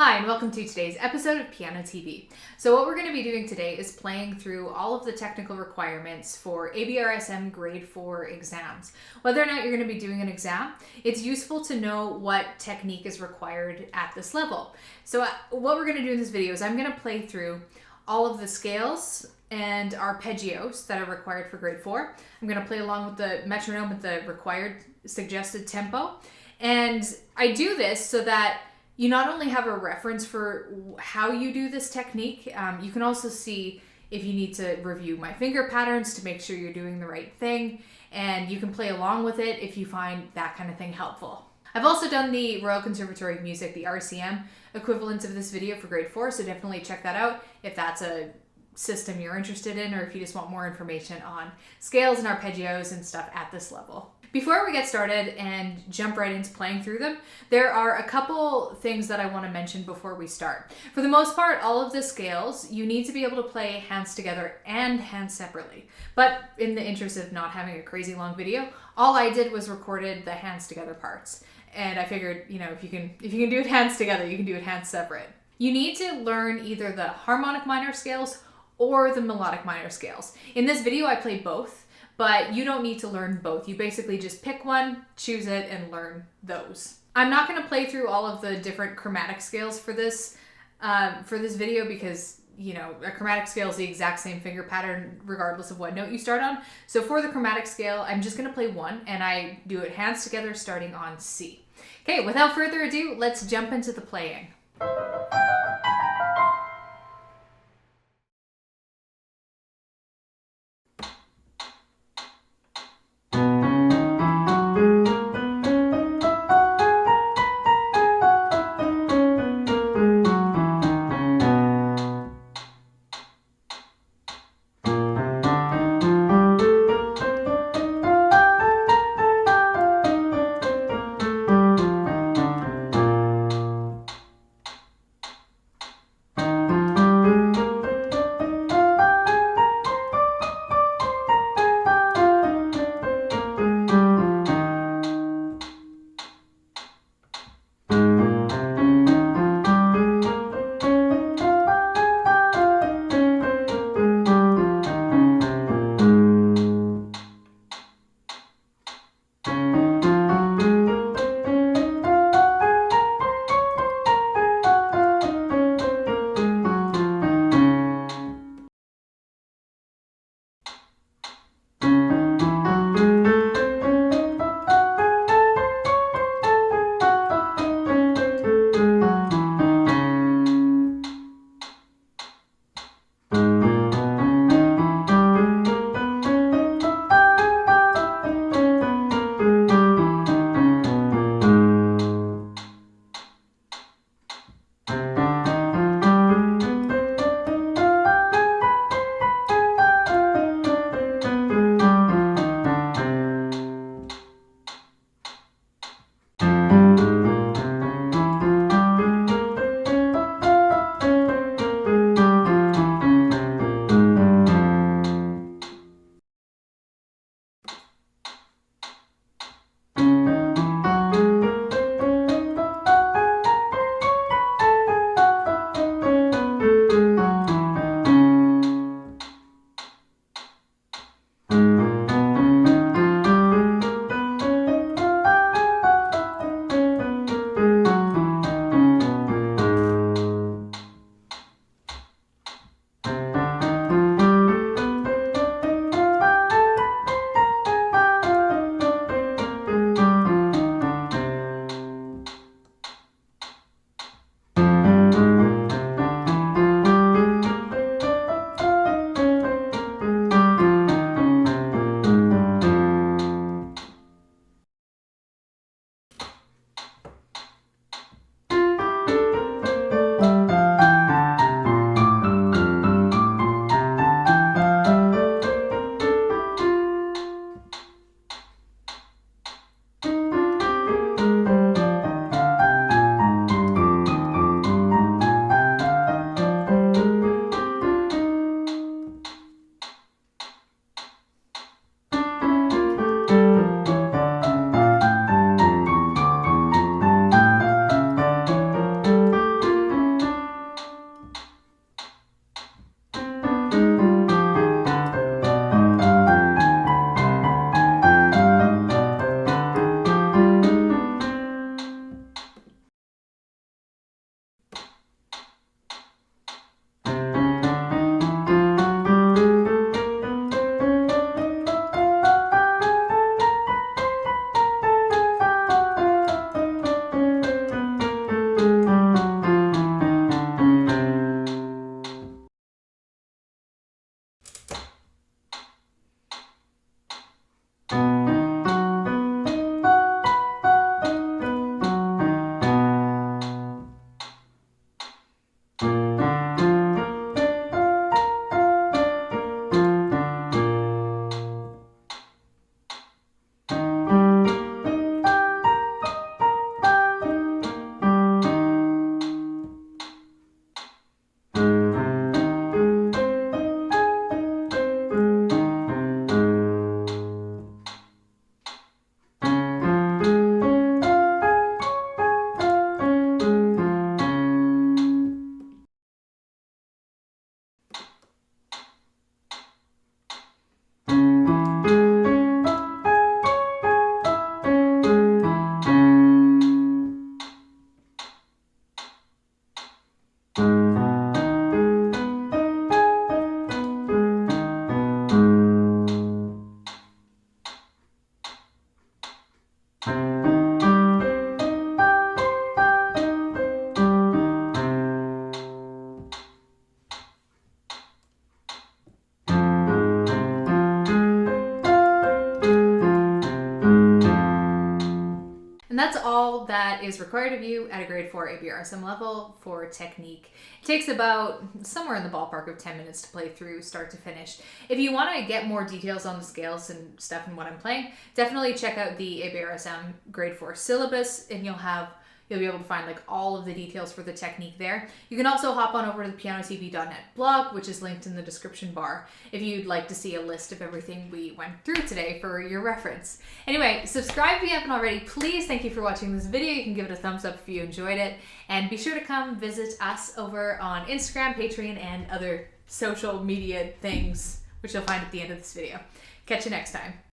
Hi, and welcome to today's episode of pianoTV. So what we're going to be doing today is playing through all of the technical requirements for ABRSM grade 4 exams. Whether or not you're going to be doing an exam, it's useful to know what technique is required at this level. So what we're going to do in this video is I'm going to play through all of the scales and arpeggios that are required for grade 4. I'm going to play along with the metronome with the required suggested tempo. And I do this so that you not only have a reference for how you do this technique, you can also see if you need to review my finger patterns to make sure you're doing the right thing, and you can play along with it if you find that kind of thing helpful. I've also done the Royal Conservatory of Music, the RCM equivalent of this video for grade 4, so definitely check that out if that's a system you're interested in, or if you just want more information on scales and arpeggios and stuff at this level. Before we get started and jump right into playing through them, there are a couple things that I want to mention before we start. For the most part, all of the scales, you need to be able to play hands together and hands separately. But in the interest of not having a crazy long video, all I did was recorded the hands together parts. And I figured, if you can do it hands together, you can do it hands separate. You need to learn either the harmonic minor scales or the melodic minor scales. In this video, I play both. But you don't need to learn both. You basically just pick one, choose it, and learn those. I'm not going to play through all of the different chromatic scales for this video because, a chromatic scale is the exact same finger pattern regardless of what note you start on. So for the chromatic scale, I'm just going to play one, and I do it hands together starting on C. Okay, without further ado, let's jump into the playing. that is required of you at a grade 4 ABRSM level for technique. It takes about somewhere in the ballpark of 10 minutes to play through start to finish. If you want to get more details on the scales and stuff and what I'm playing, definitely check out the ABRSM grade 4 syllabus, and you'll be able to find like all of the details for the technique there. You can also hop on over to the pianotv.net blog, which is linked in the description bar, if you'd like to see a list of everything we went through today for your reference. Anyway, subscribe if you haven't already, please. Thank you for watching this video. You can give it a thumbs up if you enjoyed it, and be sure to come visit us over on Instagram, Patreon, and other social media things, which you'll find at the end of this video. Catch you next time.